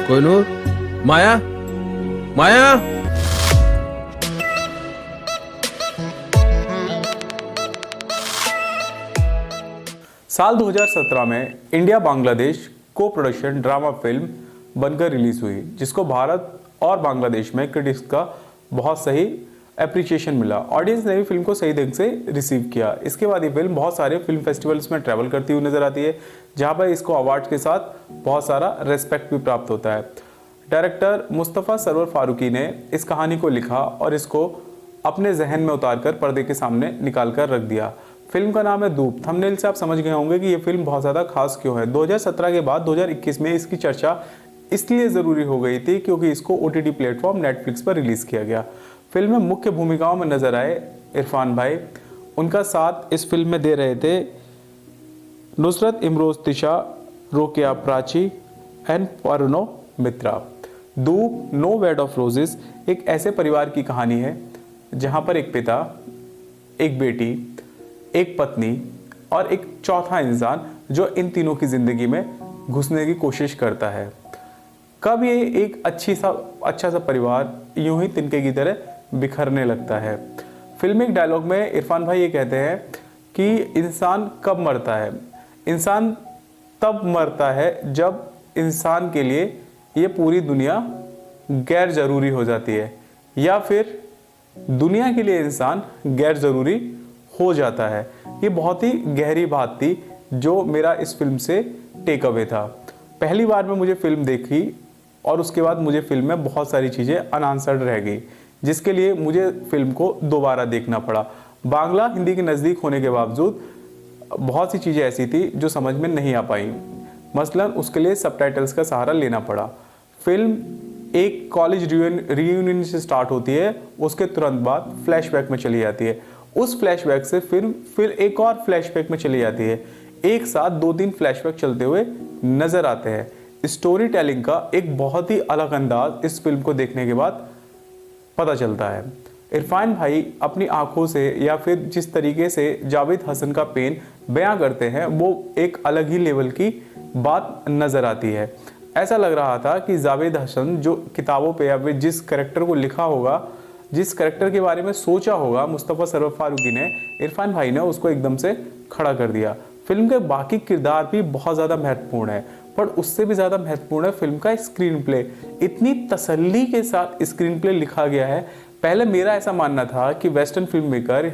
कोहिनूर, माया, माया। साल 2017 में इंडिया बांग्लादेश को प्रोडक्शन ड्रामा फिल्म बनकर रिलीज हुई, जिसको भारत और बांग्लादेश में क्रिटिक्स का बहुत सही एप्रिसिएशन मिला। ऑडियंस ने भी फिल्म को सही ढंग से रिसीव किया। इसके बाद ये फिल्म बहुत सारे फिल्म फेस्टिवल्स में ट्रैवल करती हुई नजर आती है, जहां पर इसको अवार्ड्स के साथ बहुत सारा रेस्पेक्ट भी प्राप्त होता है। डायरेक्टर मुस्तफ़ा सरवर फारूकी ने इस कहानी को लिखा और इसको अपने जहन में उतारकर पर्दे के सामने निकाल कर रख दिया। फिल्म का नाम है धूप। थंबनेल से आप समझ गए होंगे कि ये फिल्म बहुत ज़्यादा खास क्यों है। 2017 के बाद 2021 में इसकी चर्चा इसलिए ज़रूरी हो गई थी क्योंकि इसको OTT प्लेटफॉर्म नेटफ्लिक्स पर रिलीज़ किया गया। फिल्म में मुख्य भूमिकाओं में नजर आए इरफान भाई। उनका साथ इस फिल्म में दे रहे थे नुसरत इमरोज तिशा, रोकिया प्राची एंड परुनो मित्रा। धूप नो बेड ऑफ रोजेस एक ऐसे परिवार की कहानी है जहां पर एक पिता, एक बेटी, एक पत्नी और एक चौथा इंसान जो इन तीनों की जिंदगी में घुसने की कोशिश करता है। कब ये एक अच्छा सा परिवार यूं ही तिनके की तरह बिखरने लगता है। फिल्म एक डायलॉग में इरफान भाई ये कहते हैं कि इंसान कब मरता है? इंसान तब मरता है जब इंसान के लिए ये पूरी दुनिया गैर जरूरी हो जाती है, या फिर दुनिया के लिए इंसान गैर जरूरी हो जाता है। ये बहुत ही गहरी बात थी जो मेरा इस फिल्म से टेक अवे था। पहली बार में मुझे फिल्म देखी और उसके बाद मुझे फिल्म में बहुत सारी चीज़ें अनआंसर्ड रह गई, जिसके लिए मुझे फिल्म को दोबारा देखना पड़ा। बांग्ला हिंदी के नज़दीक होने के बावजूद बहुत सी चीज़ें ऐसी थी जो समझ में नहीं आ पाई। मसलन उसके लिए सबटाइटल्स का सहारा लेना पड़ा। फिल्म एक कॉलेज रियूनियन से स्टार्ट होती है, उसके तुरंत बाद फ्लैशबैक में चली जाती है। उस फ्लैशबैक से फिर एक और फ्लैशबैक में चली जाती है। एक साथ 2-3 फ्लैशबैक चलते हुए नजर आते हैं। स्टोरी टेलिंग का एक बहुत ही अलग अंदाज इस फिल्म को देखने के बाद पता चलता है। इरफान भाई अपनी आंखों से या फिर जिस तरीके से जावेद हसन का पेन बयां करते हैं, वो एक अलग ही लेवल की बात नजर आती है। ऐसा लग रहा था कि जावेद हसन जो किताबों पे या फिर जिस करेक्टर को लिखा होगा, जिस करेक्टर के बारे में सोचा होगा मुस्तफ़ा सरवर फारूकी ने, इरफान भाई ने उसको एकदम से खड़ा कर दिया। फिल्म के बाकी किरदार भी बहुत ज़्यादा महत्वपूर्ण है, पर उससे भी ज़्यादा महत्वपूर्ण है फिल्म का स्क्रीन प्ले। इतनी तसल्ली के साथ स्क्रीन प्ले लिखा गया है। पहले मेरा ऐसा मानना था कि वेस्टर्न फिल्म मेकर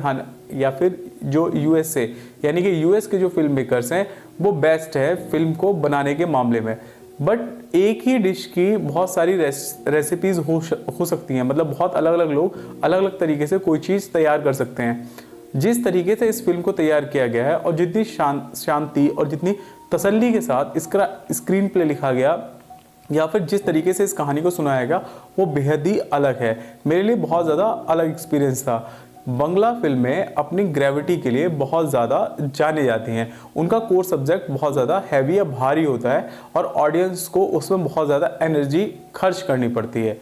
या फिर जो USA यानी कि US के जो फिल्म मेकर्स हैं वो बेस्ट है फिल्म को बनाने के मामले में। बट एक ही डिश की बहुत सारी रेसिपीज़ हो सकती हैं, मतलब बहुत अलग अलग लोग अलग अलग तरीके से कोई चीज़ तैयार कर सकते हैं। जिस तरीके से इस फिल्म को तैयार किया गया है और जितनी शांति और जितनी तसल्ली के साथ इसका स्क्रीन प्ले लिखा गया या फिर जिस तरीके से इस कहानी को सुनाया गया, वो बेहद ही अलग है। मेरे लिए बहुत ज़्यादा अलग एक्सपीरियंस था। बंगला फिल्में अपनी ग्रेविटी के लिए बहुत ज़्यादा जाने जाती हैं। उनका कोर सब्जेक्ट बहुत ज़्यादा हैवी या भारी होता है और ऑडियंस को उसमें बहुत ज़्यादा एनर्जी खर्च करनी पड़ती है।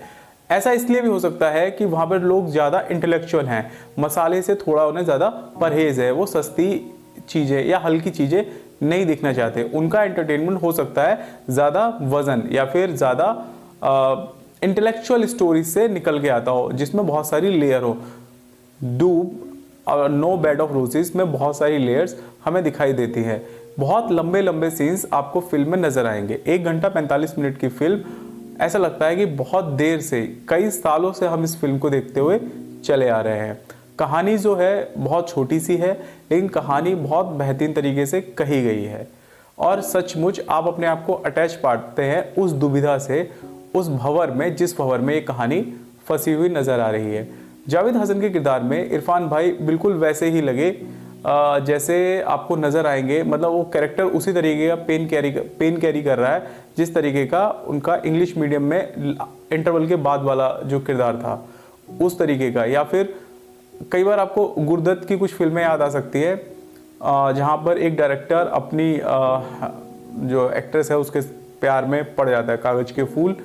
ऐसा इसलिए भी हो सकता है कि वहाँ पर लोग ज़्यादा इंटेलेक्चुअल हैं, मसाले से थोड़ा उन्हें ज़्यादा परहेज़ है, वो सस्ती चीज़ें या हल्की चीज़ें नहीं देखना चाहते। उनका एंटरटेनमेंट हो सकता है ज़्यादा वजन या फिर ज़्यादा इंटेलेक्चुअल स्टोरी से निकल के आता हो, जिसमें बहुत सारी लेयर हो। डूब और नो बेड ऑफ रोजेस में बहुत सारी लेयर्स हमें दिखाई देती हैं। बहुत लंबे लंबे सीन्स आपको फिल्म में नजर आएंगे। 1 घंटा 45 मिनट की फिल्म, ऐसा लगता है कि बहुत देर से, कई सालों से हम इस फिल्म को देखते हुए चले आ रहे हैं। कहानी जो है बहुत छोटी सी है, लेकिन कहानी बहुत बेहतरीन तरीके से कही गई है और सचमुच आप अपने आप को अटैच पाते हैं उस दुविधा से, उस भंवर में जिस भंवर में ये कहानी फंसी हुई नजर आ रही है। जावेद हसन के किरदार में इरफान भाई बिल्कुल वैसे ही लगे जैसे आपको नजर आएंगे। मतलब वो कैरेक्टर उसी तरीके का पेन कैरी कर रहा है जिस तरीके का उनका इंग्लिश मीडियम में इंटरवल के बाद वाला जो किरदार था उस तरीके का। या फिर कई बार आपको गुरदत्त की कुछ फिल्में याद आ सकती है जहाँ पर एक डायरेक्टर अपनी जो एक्ट्रेस है उसके प्यार में पड़ जाता है, कागज के फूल,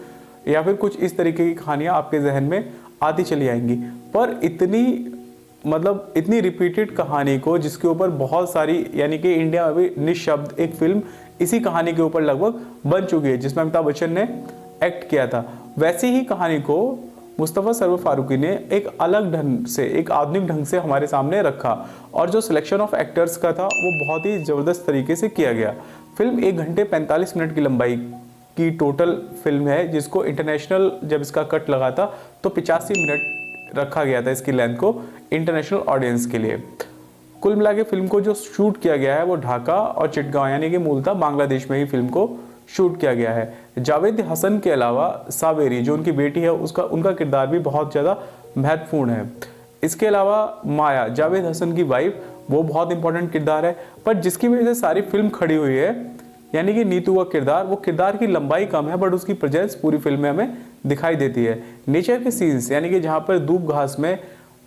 या फिर कुछ इस तरीके की कहानियाँ आपके जहन में आती चली आएंगी। पर इतनी रिपीटेड कहानी को, जिसके ऊपर बहुत सारी, यानी कि इंडिया में भी निशब्द एक फिल्म इसी कहानी के ऊपर लगभग बन चुकी है, जिसमें अमिताभ बच्चन ने एक्ट किया था, वैसी ही कहानी को मुस्तफ़ा सरवर फारूकी ने एक अलग ढंग से, एक आधुनिक ढंग से हमारे सामने रखा और जो सिलेक्शन ऑफ एक्टर्स का था वो बहुत ही ज़बरदस्त तरीके से किया गया। फिल्म 1 घंटे 45 मिनट की लंबाई की टोटल फिल्म है, जिसको इंटरनेशनल जब इसका कट लगा था तो 85 मिनट रखा गया था इसकी लेंथ को इंटरनेशनल ऑडियंस के लिए। कुल मिला के फिल्म को जो शूट किया गया है वो ढाका और चिटगांव यानी कि मूलतः बांग्लादेश में ही फिल्म को शूट किया गया है। जावेद हसन के अलावा सावेरी जो उनकी बेटी है उनका किरदार भी बहुत ज़्यादा महत्वपूर्ण है। इसके अलावा माया जावेद हसन की वाइफ, वो बहुत इंपॉर्टेंट किरदार है, पर जिसकी वजह से सारी फिल्म खड़ी हुई है यानी कि नीतू का किरदार, वो किरदार की लंबाई कम है बट उसकी प्रेजेंस पूरी फिल्म में हमें दिखाई देती है। नेचर के सीन्स यानी कि जहाँ पर दूब घास में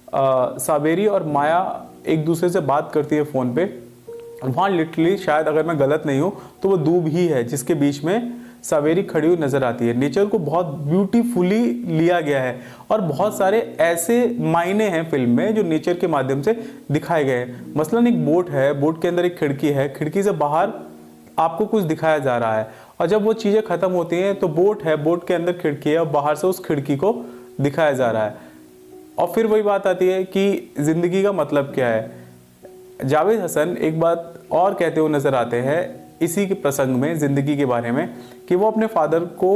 सावेरी और माया एक दूसरे से बात करती है फ़ोन पे, वहाँ लिटरली शायद अगर मैं गलत नहीं हूँ तो वो दूब ही है जिसके बीच में सावेरी खड़ी हुई नजर आती है। नेचर को बहुत ब्यूटीफुली लिया गया है और बहुत सारे ऐसे मायने हैं फिल्म में जो नेचर के माध्यम से दिखाए गए हैं। मसलन एक बोट है, बोट के अंदर एक खिड़की है, खिड़की से बाहर आपको कुछ दिखाया जा रहा है और जब वो चीज़ें ख़त्म होती हैं तो बोट है, बोट के अंदर खिड़की है और बाहर से उस खिड़की को दिखाया जा रहा है। और फिर वही बात आती है कि ज़िंदगी का मतलब क्या है। जावेद हसन एक बात और कहते हुए नज़र आते हैं इसी के प्रसंग में ज़िंदगी के बारे में कि वो अपने फादर को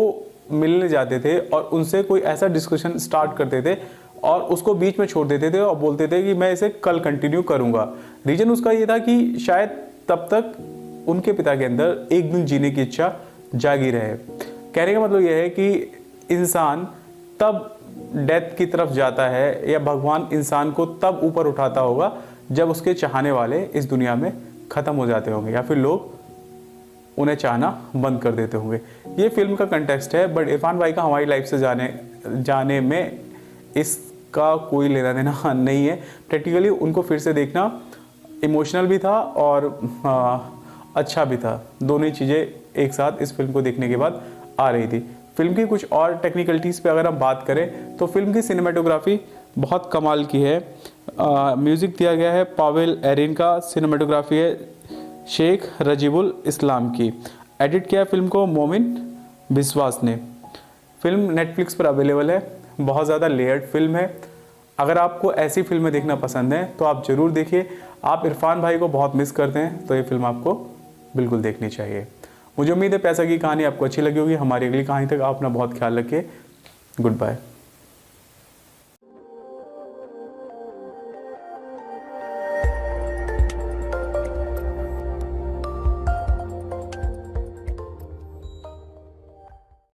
मिलने जाते थे और उनसे कोई ऐसा डिस्कशन स्टार्ट करते थे और उसको बीच में छोड़ देते थे और बोलते थे कि मैं इसे कल कंटिन्यू करूँगा। रीज़न उसका ये था कि शायद तब तक उनके पिता के अंदर एक दिन जीने की इच्छा जागी रहे। कहने का मतलब यह है कि इंसान तब डेथ की तरफ जाता है या भगवान इंसान को तब ऊपर उठाता होगा जब उसके चाहने वाले इस दुनिया में ख़त्म हो जाते होंगे या फिर लोग उन्हें चाहना बंद कर देते होंगे। ये फिल्म का कंटेक्स्ट है, बट इरफान भाई का हमारी लाइफ से जाने में इसका कोई लेना देना नहीं है। प्रैक्टिकली उनको फिर से देखना इमोशनल भी था और अच्छा भी था। दोनों ही चीज़ें एक साथ इस फिल्म को देखने के बाद आ रही थी। फिल्म की कुछ और टेक्निकलिटीज़ पे अगर हम बात करें तो फिल्म की सिनेमेटोग्राफी बहुत कमाल की है। म्यूज़िक दिया गया है पावेल एरिन का, सिनेमेटोग्राफी है शेख रजीबुल इस्लाम की, एडिट किया है फिल्म को मोमिन बिस्वास ने। फिल्म नेटफ्लिक्स पर अवेलेबल है, बहुत ज़्यादा लेयर्ड फिल्म है। अगर आपको ऐसी फिल्में देखना पसंद है तो आप ज़रूर देखिए। आप इरफान भाई को बहुत मिस करते हैं तो ये फिल्म आपको बिल्कुल देखनी चाहिए। मुझे उम्मीद है पैसा की कहानी आपको अच्छी लगी होगी। हमारी अगली कहानी तक आप अपना बहुत ख्याल रखिए। Good bye.